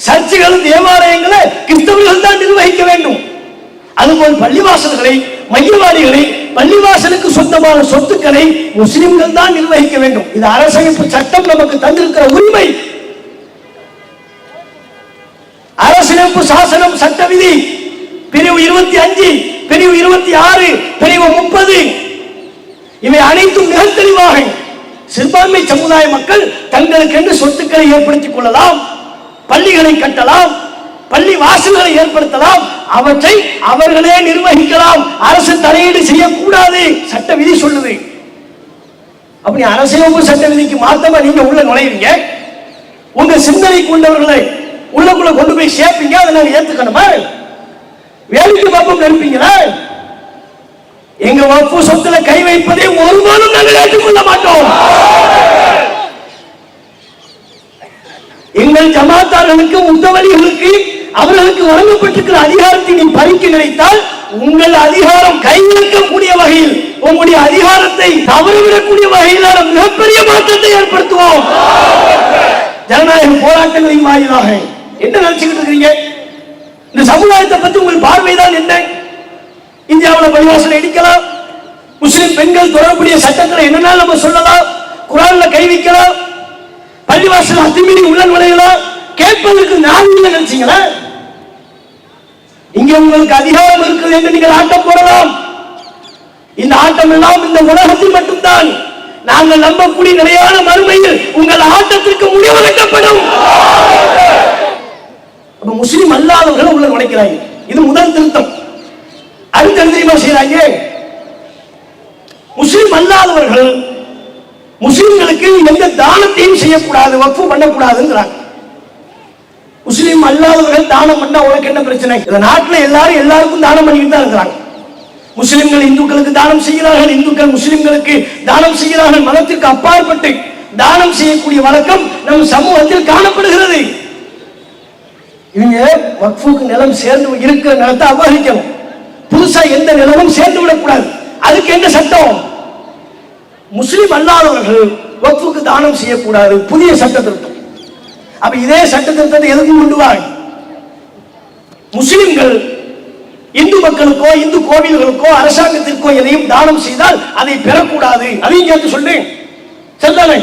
சர்ச்சுகள், தேவாலயங்களை கிறிஸ்தவர்கள் தான் நிர்வகிக்க வேண்டும். அதுபோல் பள்ளிவாசல்களை, மையவாடிகளை, பள்ளிவாசலுக்கு சொந்தமான சொத்துக்களை முஸ்லிம்கள் தான் நிர்வகிக்க வேண்டும். இது அரசமைப்பு சட்டம் நமக்கு தந்திருக்கிற உரிமை. அரசியலமைப்பு சாசனம் சட்ட விதி பிரிவு 25, பிரிவு 26, பிரிவு 30 இவை அனைத்தும் மிக தெளிவாக சிறுபான்மை சமுதாய மக்கள் தங்களுக்கு என்று சொத்துக்களை ஏற்படுத்திக் கொள்ளலாம், பள்ளிகளை கட்டலாம், பள்ளி வாசல்களை ஏற்படுத்தலாம், அவற்றை அவர்களே நிர்வகிக்கலாம். அரசு தலையீடு செய்யக்கூடாது, சட்ட விதி சொல்லுது. அப்படி அரசியலமைப்பு சட்ட விதிக்கு மாத்தமா நீங்க உள்ள நுழைவீங்க, உங்க சிந்தனை கொண்டவர்களை உள்ளக்குள்ள கொண்டு போய் சேர்ப்பீங்க. அதை நாங்க ஏத்துக்கணுமா? வேலைக்கு பாப்பம் நினைப்பீங்களா? எங்க வக்ஃப் சொத்துல கை வைப்பதை ஒருபோதும் நாங்கள் ஏற்றுக்கொள்ள மாட்டோம். எங்கள் ஜமாத்தார்களுக்கு முத்தவலிகளுக்கு அவர்களுக்கு வழங்கப்பட்டிருக்கிற அதிகாரத்தை நீ பறிக்க நினைத்தால் உங்கள் அதிகாரம் கைவிடக்கூடிய வகையில் உங்களுடைய அதிகாரத்தை தவறிவிடக்கூடிய வகையிலான மிகப்பெரிய மாற்றத்தை ஏற்படுத்துவோம். ஜனநாயக போராட்டங்களின் வாயிலாக என்ன நினைச்சுக்கிட்டு இருக்கீங்க? இந்த சமுதாயத்தை பத்தி உங்கள் பார்வைதான் என்ன? இந்தியாவில் பள்ளிவாசலை இடிக்கலாம், முஸ்லிம் பெண்கள் தொடர்புடைய சட்டங்களை என்னன்னா நம்ம சொல்லலாம், குரான்ல கை வைக்கலாம், பள்ளிவாசல் அத்துமீறி உள்ள நுழையலாம், கேட்பதற்கு நான் நினைச்சீங்களா? இங்க உங்களுக்கு அதிகாரம் இருக்குது என்று நீங்கள் ஆட்டம் போடலாம். இந்த ஆட்டம் எல்லாம் இந்த உலகத்தில் மட்டும்தான். நாங்கள் நம்பக்கூடிய நிலையான மறுமையில் உங்கள் ஆட்டத்திற்கு முடிவு கட்டப்படும். முஸ்லிம் அல்லாதவர்கள் உள்ள நுழைக்கிறாங்க. இது முதல் திருத்தம். அடுத்த தெரியுமா செய்யறாங்க? முஸ்லிம் அல்லாதவர்கள் முஸ்லிம்களுக்கு எந்த தானத்தையும் செய்யக்கூடாது, வக்ஃப் பண்ணக்கூடாதுங்கிறாங்க. முஸ்லிம் அல்லாதவர்கள் தானம் பண்ணா உனக்கு என்ன பிரச்சனை? இந்த நாட்டில் எல்லாருக்கும் தானம் பண்ணிட்டு தான் இருக்கிறாங்க. முஸ்லிம்கள் இந்துக்களுக்கு தானம் செய்கிறார்கள், இந்துக்கள் முஸ்லிம்களுக்கு தானம் செய்கிறார்கள். மதத்திற்கு அப்பாற்பட்டு தானம் செய்யக்கூடிய வழக்கம் நம் சமூகத்தில் காணப்படுகிறது. இவங்க வக்ஃபுக்கு நிலம் சேர்ந்து இருக்கிற நிலத்தை அபகரிக்கணும், புதுசா எந்த நிலமும் சேர்ந்து விடக்கூடாது. அதுக்கு என்ன சட்டம்? முஸ்லிம் அல்லாதவர்கள் வக்ஃபுக்கு தானம் செய்யக்கூடாது, புதிய சட்ட திருத்தம். அப்ப இதே சட்ட திருத்தத்தை எதுக்கு கொண்டு வாங்க? முஸ்லிம்கள் இந்து மக்களுக்கோ இந்து கோவில்களுக்கோ அரசாங்கத்திற்கோ எதையும் தானம் செய்தால் அதை பெறக்கூடாது, அதையும் சேர்த்து சொல்லு. சரிதானே?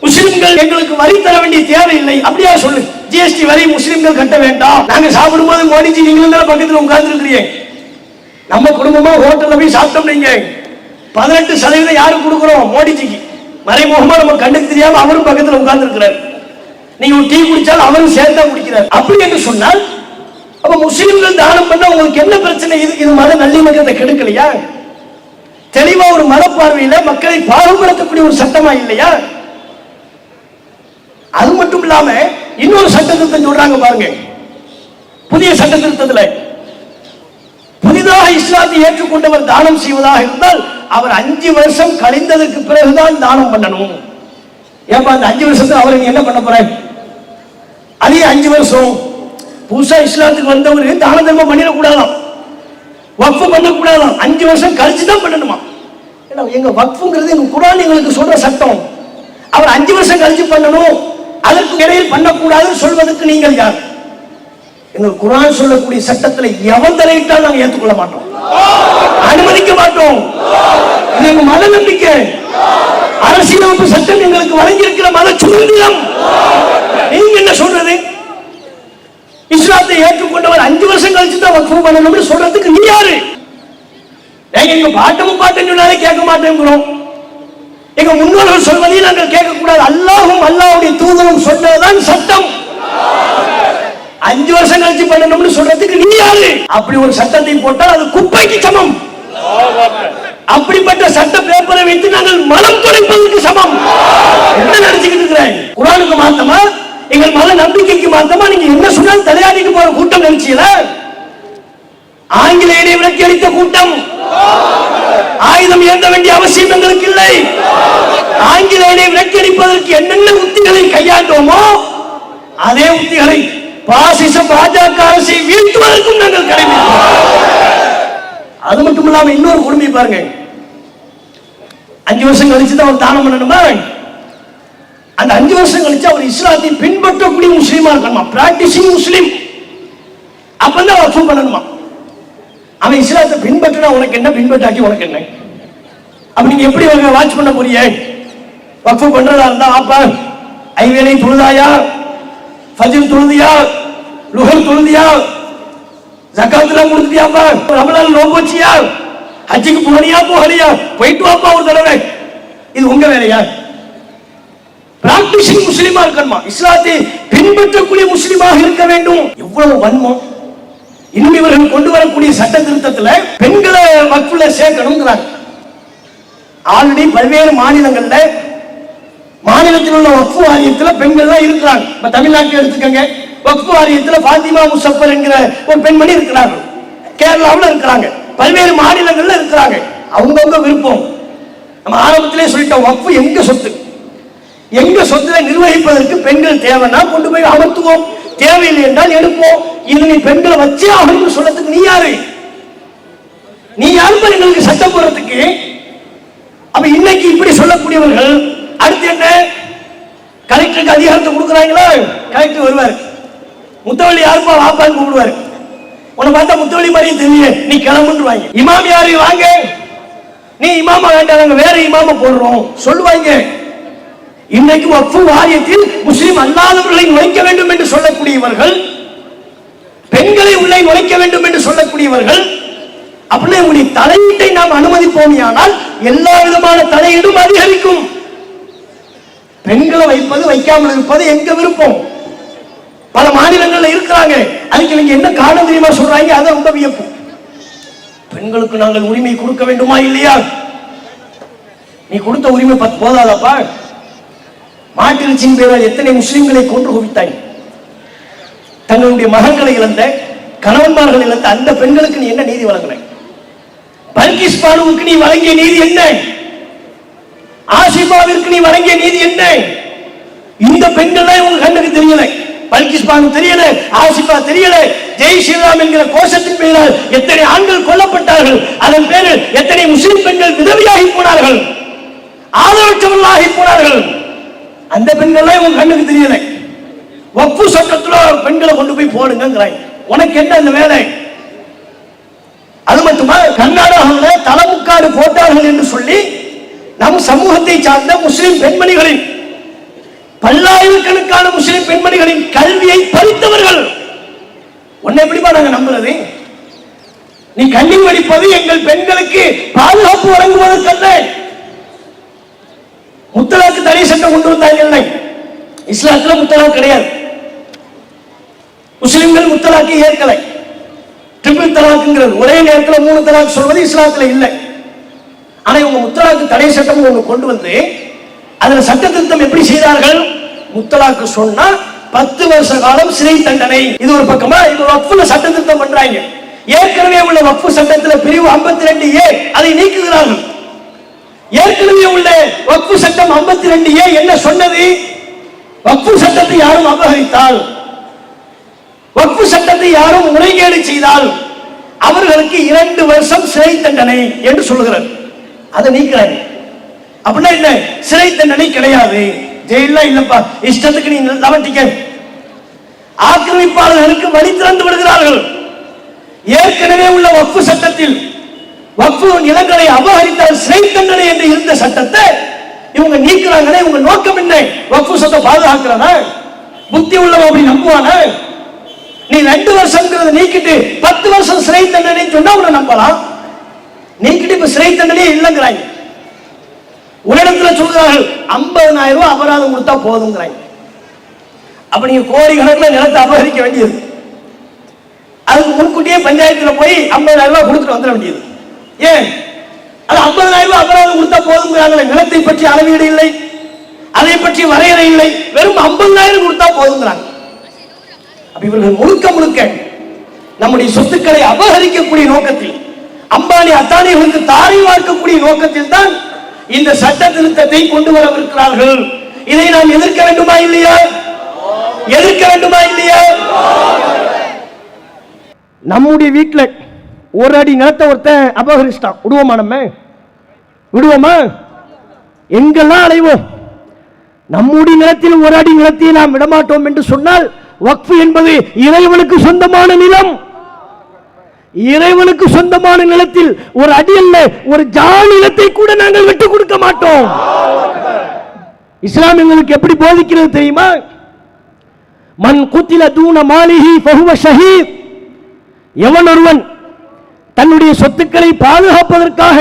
முஸ்லிம்கள் எங்களுக்கு வரி தர வேண்டிய தேவையில்லை, அப்படியா சொல்லு. ஜிஎஸ்டி வரி முஸ்லிம்கள் கட்ட வேண்டாம். நாங்க சாப்பிடும் போது மோடிஜி நீங்களும் பக்கத்தில் உட்கார்ந்து இருக்கிறீங்க. நம்ம குடும்பமா ஹோட்டல்ல போய் சாப்பிட்டோம், நீங்க 18% யாருக்கு கொடுக்கிறோம்? மோடிஜிக்கு. மறைமுகமா நம்ம கண்ணுக்கு தெரியாம அவரும் பக்கத்தில் உட்கார்ந்து இருக்கிறார். நீங்க டீ குடிச்சாலும் அவரும் சேர்த்தா குடிக்கிறார். அப்படி என்று சொன்னால் அப்ப முஸ்லிம்கள் தானம் பண்ண உங்களுக்கு என்ன பிரச்சனை? இது மத நல்லிணக்கத்தை கெடுக்கலையா? தெளிவா ஒரு மனப்பார்வையில மக்களை பாகுபடுத்தக்கூடிய ஒரு சட்டமா இல்லையா? அது மட்டும் இல்லாம இன்னொரு சட்ட திருத்தம் சொல்றாங்க பாருங்க. புதிய சட்ட திருத்தத்துல புதிதாக இஸ்லாத்தை ஏற்றுக்கொண்டவர் தானம் செய்வதாக இருந்தால் அவர் 5 வருஷம் கழிந்ததற்கு பிறகுதான் தானம் பண்ணணும். ஏப்பா அந்த 5 வருஷத்துக்கு அவர் என்ன பண்ண போற? அதே 5 வருஷம் புதுசா இஸ்லாத்துக்கு வந்தவரு தான தர்மம் பண்ணிடக்கூடாதாம், வக்ஃப் பண்ணக்கூடாதாம். 5 வருஷம் கழிச்சுதான் பண்ணணுமா? எங்க வக்ஃப்ங்கிறது எங்க குர்ஆன் எங்களுக்கு சொல்ற சட்டம். அவர் 5 வருஷம் கழிச்சு பண்ணணும், அதற்கு இடையில் பண்ணக்கூடாதுன்னு சொல்வதற்கு நீங்கள் யார்? எங்க குர்ஆன் சொல்லக்கூடிய சட்டத்தில் எவன் தலையிட்டால் நாங்கள் ஏற்றுக்கொள்ள மாட்டோம், அனுமதிக்க மாட்டோம். இது எங்க மத நம்பிக்கை. அரசியலமைப்பு சட்டம் எங்களுக்கு வழங்கி இருக்கிற மத சுதந்திரம். நீங்க என்ன சொல்றது? இஸ்லாத்தை ஏற்றுக்கொண்டவர் 5 வருஷம் கழிச்சு தான் வக்ஃப் பண்ணணும்னு சொல்றதுக்கு நீ யாரு? எங்க பாட்டமும் பாட்டம் சொன்னாலே கேட்க மாட்டேங்கிறோம். எங்க முன்னோர்கள் சொல்வதையும் நாங்கள் கேட்கக்கூடாது. அல்லாஹும் அல்லாஹ்வுடைய தூதரும் சொன்னதுதான் சட்டம். 5 வருஷம் கழிச்சு பண்ணணும்னு சொல்றதுக்கு நீ யாரு? அப்படி ஒரு சட்டத்தை போட்டால் அது குப்பைக்கு சமம். அப்படிப்பட்ட சட்ட பேப்பரை வைத்து நாங்கள் மனம் துடைப்பதற்கு சமம். என்ன நினைச்சுக்கிட்டு இருக்கிறேன்? குர்ஆனுக்கு மாத்தமா, எங்கள் மத நம்பிக்கைக்கு மாத்தமா நீங்க என்ன சொன்னாலும் தலையாடிக்கு போற கூட்டம் நினைச்சீங்களா? ஆங்கிலேயரை விலக்கி அளித்த கூட்டம். ஆயுதம் ஏந்த வேண்டிய அவசியம் எங்களுக்கு இல்லை. ஆங்கிலேயரை விலக்கி அளிப்பதற்கு என்னென்ன உத்திகளை கையாண்டோமோ அதே உத்திகளை பாசிச பாஜக அரசை வீழ்த்துவதற்கும் நாங்கள் கடைபிடிப்போம். அது மட்டும் இல்லாம இன்னொரு கொடுமை பாருங்க. 5 வருஷம் கழிச்சு தான் அவர் தானம் பண்ணணுமா? அந்த 5 வருஷம் கழிச்சு அவர் இஸ்லாத்தை பின்பற்றக்கூடிய முஸ்லீமா இருக்கணுமா, பிராக்டிசிங் முஸ்லீம். அப்பதான் வக்ஃப் பண்ணணுமா? அவன் இஸ்லாத்தை பின்பற்றினா உனக்கு என்ன, பின்பற்றாக்கி உனக்கு என்ன? அப்ப நீங்க எப்படி வாட்ச் பண்ண போறீங்க? வக்ஃப் பண்றதா இருந்தா அப்பா ஐவேளை தொழுதாயா, ஃபஜ்ர் தொழுதியா, லுஹர் தொழுதியா, ஜகாத்லாம் கொடுத்தியாப்பா, ரமலான் நோன்பு வச்சியா, ஹஜ்ஜுக்கு போனியா போகலையா, போயிட்டு வாப்பா ஒரு தடவை. இது உங்க வேலையா? பிராக்டிசிங் முஸ்லிமா இருக்கணுமா, இஸ்லாத்தை பின்பற்றக்கூடிய முஸ்லிமாக இருக்க வேண்டும். எவ்வளவு வன்மம்! இன்னும் இவர்கள் கொண்டு வரக்கூடிய சட்ட திருத்தத்துல பெண்களை வக்ஃப்ல சேர்க்கணுங்கிறாங்க. ஆல்ரெடி பல்வேறு மாநிலங்கள்ல மாநிலத்தில் உள்ள வக்ஃப் வாரியத்தில் பெண்கள் தான் இருக்கிறாங்க. இப்ப தமிழ்நாட்டில் எடுத்துக்கங்க, வக்ஃப் வாரியத்தில் ஃபாத்திமா முசஃபர் என்கிற ஒரு பெண்மணி இருக்கிறார்கள். கேரளாவில் இருக்கிறாங்க, பல்வேறு மாநிலங்கள்ல இருக்கிறாங்க. அவங்கவுங்க விருப்பம். நம்ம ஆரம்பத்திலே சொல்லிட்டோம், வக்ஃப் எங்க சொத்து, எங்க சொத்தை நிர்வகிப்பதற்கு பெண்கள் தேவைன்னா கொண்டு போய் அமர்த்துவோம், தேவையில்லை என்றால் எடுப்போம். இது நீ பெண்களை வச்சே ஆகணும்னு சொல்றதுக்கு நீ யாரு? நீ யாரு எங்களுக்கு சட்டம் போடுறதுக்கு? அப்ப இன்னைக்கு இப்படி சொல்லக்கூடியவர்கள் அடுத்து என்ன? கலெக்டருக்கு அதிகாரத்தை கொடுக்குறாங்களா? கலெக்டர் வருவார், முத்தவள்ளி யாருப்பா வாப்பான்னு கூப்பிடுவாரு. உன்னை பார்த்தா முத்தவள்ளி மாதிரியும் தெரியல, நீ கிளம்புன்றுவாங்க. இமாம் யாரு? வாங்க, நீ இமாமா வேண்டாம், நாங்க வேற இமாம போடுறோம் சொல்லுவாங்க. இன்னைக்கு வக்ஃபு வாரியத்தில் முஸ்லிம் அல்லாதவர்களை நுழைக்க வேண்டும் என்று சொல்லக்கூடியவர்கள், பெண்களை உள்ளே நுழைக்க வேண்டும் என்று சொல்லக்கூடியவர்கள், அப்படியே உங்களுடைய தலையீட்டை நாம் அனுமதிப்போமையானால் எல்லா விதமான தலையீடும் அதிகரிக்கும். பெண்களை வைப்பது வைக்காமல் இருப்பது எங்க விருப்பம். பல மாநிலங்கள்ல இருக்கிறாங்க. அதுக்கு நீங்க என்ன காரணம் தெரியுமா சொல்றாங்க? அதை ரொம்ப வியப்பு. பெண்களுக்கு நாங்கள் உரிமை கொடுக்க வேண்டுமா இல்லையா? நீ கொடுத்த உரிமை போதாதப்பா. மாட்டிறைச்சியின் பேரால் எத்தனை முஸ்லிம்களை கொன்று குவித்தாய். தங்களுடைய மகன்களை இழந்த, கணவன்மார்கள் இழந்த அந்த பெண்களுக்கு நீ என்ன நீதி வழங்கின? பல்கிஸ் பானுவுக்கு நீ வழங்கிய நீதி என்ன? ஆசிபாவிற்கு நீ வழங்கிய நீதி என்ன? இந்த பெண்கள் உங்க கண்ணுக்கு தெரியல. பல்கிஸ் பானு தெரியல, ஆசிபா தெரியல. ஜெய் ஸ்ரீராம் என்கிற கோஷத்தின் பெயரால் எத்தனை ஆண்கள் கொல்லப்பட்டார்கள். அதன் பேரில் எத்தனை முஸ்லிம் பெண்கள் விதவியாகி போனார்கள், ஆதரவற்றவர்களாகி போனார்கள். அந்த பெண்கள் உங்க கண்ணுக்கு தெரியல. வக்ஃபு சட்டத்துல பெண்களை கொண்டு போய் போடுங்கிறாங்க. உனக்கு என்ன அந்த வேலை? அது மட்டுமா, கர்நாடகாவில் தலைமுக்காடு போட்டார்கள் என்று சொல்லி நம் சமூகத்தை சார்ந்த முஸ்லிம் பெண்மணிகளின், பல்லாயிரக்கணக்கான முஸ்லிம் பெண்மணிகளின் கல்வியை பறித்தவர்கள். உன்னை எப்படிப்பா நாங்க நம்புறது? நீ கல்வி படிப்பது எங்கள் பெண்களுக்கு பாதுகாப்பு வழங்குவதற்கல்ல. முத்தலாக்கு தடை சட்டம் கொண்டு வந்தாங்க. இஸ்லாத்துல முத்தலாக் கிடையாது. முஸ்லிம்கள் முத்தலாக்கை ஏற்கலை. ட்ரிபிள் தலாக்குங்கிறது, ஒரே நேரத்தில் 3 தலாக் சொல்வது இஸ்லாத்துல இல்லை. ஆனா இவங்க முத்தலாக்கு தடை சட்டம் ஒன்று கொண்டு வந்து அதுல சட்ட திருத்தம் எப்படி செய்தார்கள்? முத்தலாக்கு சொன்னா 10 வருஷ காலம் சிறை தண்டனை. இது ஒரு பக்கமா. இது வக்ஃபுல சட்ட திருத்தம் பண்றாங்க. ஏற்கனவே உள்ள வக்ஃபு சட்டத்தில் பிரிவு 52A அதை நீக்குகிறார்கள். ஏற்கனவே உள்ள வக்ஃபு சட்டம் 52A என்ன சொன்னது? வக்ஃபு சட்டத்தை யாரும் அபகரித்தால், வக்ஃபு சட்டத்தை யாரும் முறைகேடு செய்தால் அவர்களுக்கு 2 வருஷம் சிறை தண்டனை என்று சொல்லுகிறார். அதை நீக்கிறாங்க. அப்படின்னா என்ன? சிறை தண்டனை கிடையாது, ஜெயில இல்லப்பா, இஷ்டத்துக்கு நீ லவட்டிக்க. ஆக்கிரமிப்பாளர்களுக்கு வழி திறந்து விடுகிறார்கள். ஏற்கனவே உள்ள வக்ஃபு சட்டத்தில் வக்ஃபு நிலங்களை அபகரித்தால் சிறை தண்டனை என்று இருந்த சட்டத்தை இவங்க நீக்கிறாங்களே. இவங்க நோக்கம் என்ன? வக்ஃபு சட்டம் பாதுகாக்கிறதா? புத்தி உள்ளவன் அப்படி நம்புவானா? நீ 2 வருஷம்ங்கிறத நீக்கிட்டு 10 வருஷம் சிறை தண்டனை சொன்னா உன்னை நம்பலாம். நீக்கிட்டு இப்ப சிறை தண்டனையே இல்லைங்கிறாங்க. ஒரு இடத்துல சொல்கிறார்கள் 50,000 ரூபாய் அபராதம் கொடுத்தா போதுங்கிறாங்க. அப்ப நீங்க கோடிக்கணக்கில் நிலத்தை அபகரிக்க வேண்டியது. அதுக்கு முன்கூட்டியே பஞ்சாயத்துல போய் 50,000 ரூபாய் கொடுத்துட்டு வந்துட வேண்டியது. ஏன்? அது 50,000 ரூபாய் அபராதம் கொடுத்தா போதுங்கிறாங்களே. நிலத்தை பற்றி அளவீடு இல்லை, அதை பற்றி வரையறை இல்லை, வெறும் 50,000 கொடுத்தா போதுங்கிறாங்க. இவர்கள் முழுக்க முழுக்க நம்முடைய சொத்துக்களை அபகரிக்கக்கூடிய நோக்கத்தில், அம்பானி அத்தானிகளுக்கு தாரை வார்க்கக்கூடிய நோக்கத்தில் தான் இந்த சட்ட திருத்தத்தை கொண்டு வரவிருக்கிறார்கள். இதை நாம் எதிர்க்க வேண்டுமா இல்லையா? எதிர்க்க வேண்டுமா இல்லையா? நம்முடைய வீட்டுல ஒரு அடி நிலத்தை ஒருத்தன் அபகரிச்சிட்டான், விடுவோமா? நம்ம விடுவோமா? எங்கெல்லாம் அலைவோம். நம்முடைய நிலத்தில் ஒரு அடி நிலத்தை நாம் விடமாட்டோம் என்று சொன்னால், வக்ஃபு என்பது இறைவனுக்கு சொந்தமான நிலம். இறைவனுக்கு சொந்தமான நிலத்தில் ஒரு அடி அல்ல, ஒரு ஜான் நிலத்தை கூட நாங்கள் விட்டு கொடுக்க மாட்டோம். இஸ்லாம் எங்களுக்கு எப்படி போதிக்கிறது தெரியுமா? மன் குத்தில தூன மாலிஹி ஃபஹுவ ஷஹீத். எவன் ஒருவன் தன்னுடைய சொத்துக்களை பாதுகாப்பதற்காக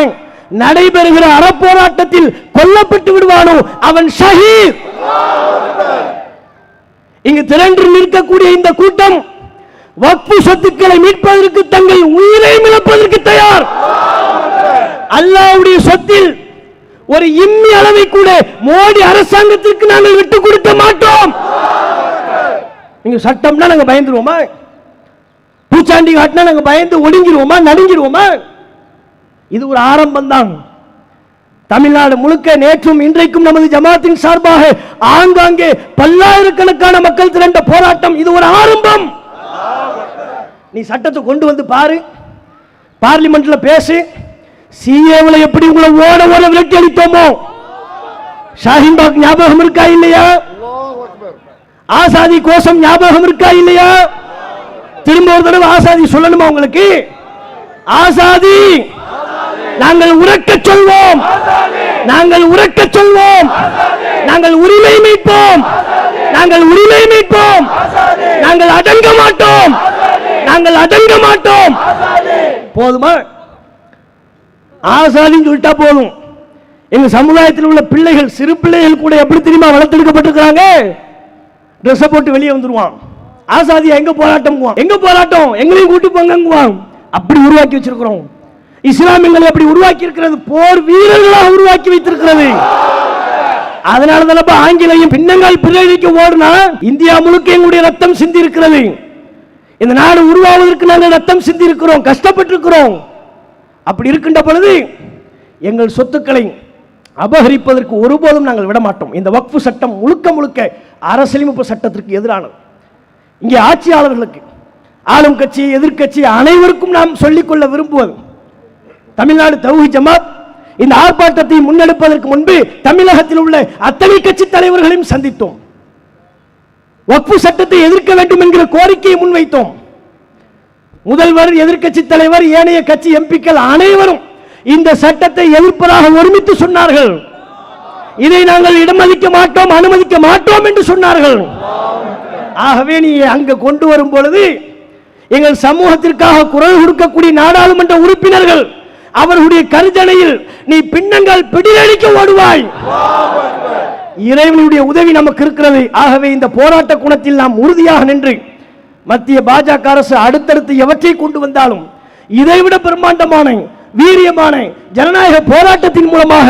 நடைபெறுகிற அறப்போராட்டத்தில் கொல்லப்பட்டு விடுவானோ அவன் ஷஹீத். இங்கு திரண்டு நிற்கக்கூடிய இந்த கூட்டம் வக்ஃபு சொத்துக்களை மீட்பதற்கு தங்கள் உயிரை இழப்பதற்கு தயார். அல்லாஹ்வுடைய சொத்தில் ஒரு இம்மி அளவை கூட மோடி அரசாங்கத்திற்கு நாங்கள் விட்டுக் கொடுக்க மாட்டோம். நீங்க சட்டம்னா நாங்க பயந்துருவோமா? பூச்சாண்டி காட்டினா நாங்க பயந்து ஒடுங்கிடுவோமா? நடுங்கிடுவோமா? இது ஒரு ஆரம்பம் தான். தமிழ்நாடு முழுக்க நேற்றும் இன்றைக்கும் நமது ஜமாத்தின் சார்பாக ஆங்காங்கே பல்லாயிரக்கணக்கான மக்கள் திரண்ட போராட்டம் இது ஒரு ஆரம்பம். நீ சட்டத்தை கொண்டு வந்து பாரு, பார்லிமெண்ட்ல பேசு. சிஏவுல எப்படி உங்களை ஓட ஓட விரட்டி அடித்தோமோ, ஷாஹின்பாக் ஞாபகம் இருக்கா இல்லையா? ஆசாதி கோஷம் ஞாபகம் இருக்கா இல்லையா? திரும்ப ஒரு தடவை ஆசாதி சொல்லணுமா உங்களுக்கு? ஆசாதி, நாங்கள் உரக்க சொல்வோம், நாங்கள் உரக்க சொல்வோம், நாங்கள் உரிமை மீட்போம், நாங்கள் உரிமை மீட்போம், நாங்கள் அடங்க மாட்டோம், நாங்கள் அடங்க மாட்டோம். போதுமா? ஆசாதின்னு சொல்லிட்டா போதும். எங்க சமுதாயத்தில் உள்ள பிள்ளைகள், சிறு பிள்ளைகள் கூட எப்படி தெரியுமா வளர்த்தெடுக்கப்பட்டிருக்கிறாங்க? ட்ரெஸ் போட்டு வெளியே வந்துருவான். ஆசாதியா எங்க போராட்டம், எங்க போராட்டம், எங்களையும் கூட்டி போங்க. அப்படி உருவாக்கி வச்சிருக்கிறோம். இஸ்லாம் எங்களை அப்படி உருவாக்கி இருக்கிறது, போர் வீரர்களாக உருவாக்கி வைத்திருக்கிறது. அதனால தான் ஆங்கிலேயும் பின்னங்கால் பிறழிக்க ஓடுனா இந்தியா முழுக்க எங்களுடைய ரத்தம் சிந்தி இருக்கிறது. இந்த நாடு உருவாவதற்கு நாங்கள் ரத்தம் சிந்தி இருக்கிறோம், கஷ்டப்பட்டிருக்கிறோம். அப்படி இருக்கின்ற பொழுது எங்கள் சொத்துக்களை அபகரிப்பதற்கு ஒருபோதும் நாங்கள் விட மாட்டோம். இந்த வக்ஃபு சட்டம் முழுக்க முழுக்க அரசியலமைப்பு சட்டத்திற்கு எதிரானது. இங்கே ஆட்சியாளர்களுக்கு, ஆளும் கட்சி எதிர்க்கட்சி அனைவருக்கும் நாம் சொல்லிக்கொள்ள விரும்புவது, தமிழ்நாடு தௌஹீத் ஜமாத் இந்த ஆர்ப்பாட்டத்தை முன்னெடுப்பதற்கு முன்பு தமிழகத்தில் உள்ள அத்தனை கட்சி தலைவர்களையும் சந்தித்தோம். வக்ஃபு சட்டத்தை எதிர்க்க வேண்டும் என்கிற கோரிக்கையை முன்வைத்தோம். முதல்வர், எதிர்க்கட்சி தலைவர், ஏனைய கட்சி எம்பிக்கள் அனைவரும் இந்த சட்டத்தை எதிர்ப்பதாக ஒருமித்து சொன்னார்கள். இதை நாங்கள் இடமளிக்க மாட்டோம், அனுமதிக்க மாட்டோம் என்று சொன்னார்கள். ஆகவே நீ அங்கு கொண்டு வரும் பொழுது எங்கள் சமூகத்திற்காக குரல் கொடுக்கக்கூடிய நாடாளுமன்ற உறுப்பினர்கள் அவர்களுடைய கருத்தணையில் நீ பின்னங்கள் பிடியடிக்க ஓடுவாய். இறைவனுடைய உதவி நமக்கு இருக்கிறது. ஆகவே இந்த போராட்ட குணத்தில் நாம் உறுதியாக நின்று மத்திய பாஜக அரசு அடுத்தடுத்து எவற்றை கொண்டு வந்தாலும் இதைவிட பிரம்மாண்டமான வீரியமான ஜனநாயக போராட்டத்தின் மூலமாக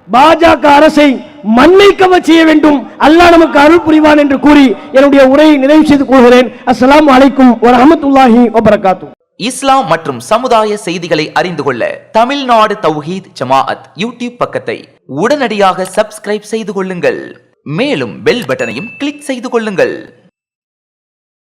பாஜக அரசை மண்ணை கவ செய்ய வேண்டும். அல்லாஹ் நமக்கு அருள் புரிவான் என்று கூறி என்னுடைய உரையை நிறைவு செய்து கொள்கிறேன். அஸ்ஸலாமு அலைக்கும் வரஹ்மத்துல்லாஹி வபரகாத்துஹு. இஸ்லாம் மற்றும் சமுதாய செய்திகளை அறிந்து கொள்ள தமிழ்நாடு தௌஹீத் ஜமாஅத் யூடியூப் பக்கத்தை உடனடியாக சப்ஸ்கிரைப் செய்து கொள்ளுங்கள். மேலும் பெல் பட்டனையும் கிளிக் செய்து கொள்ளுங்கள்.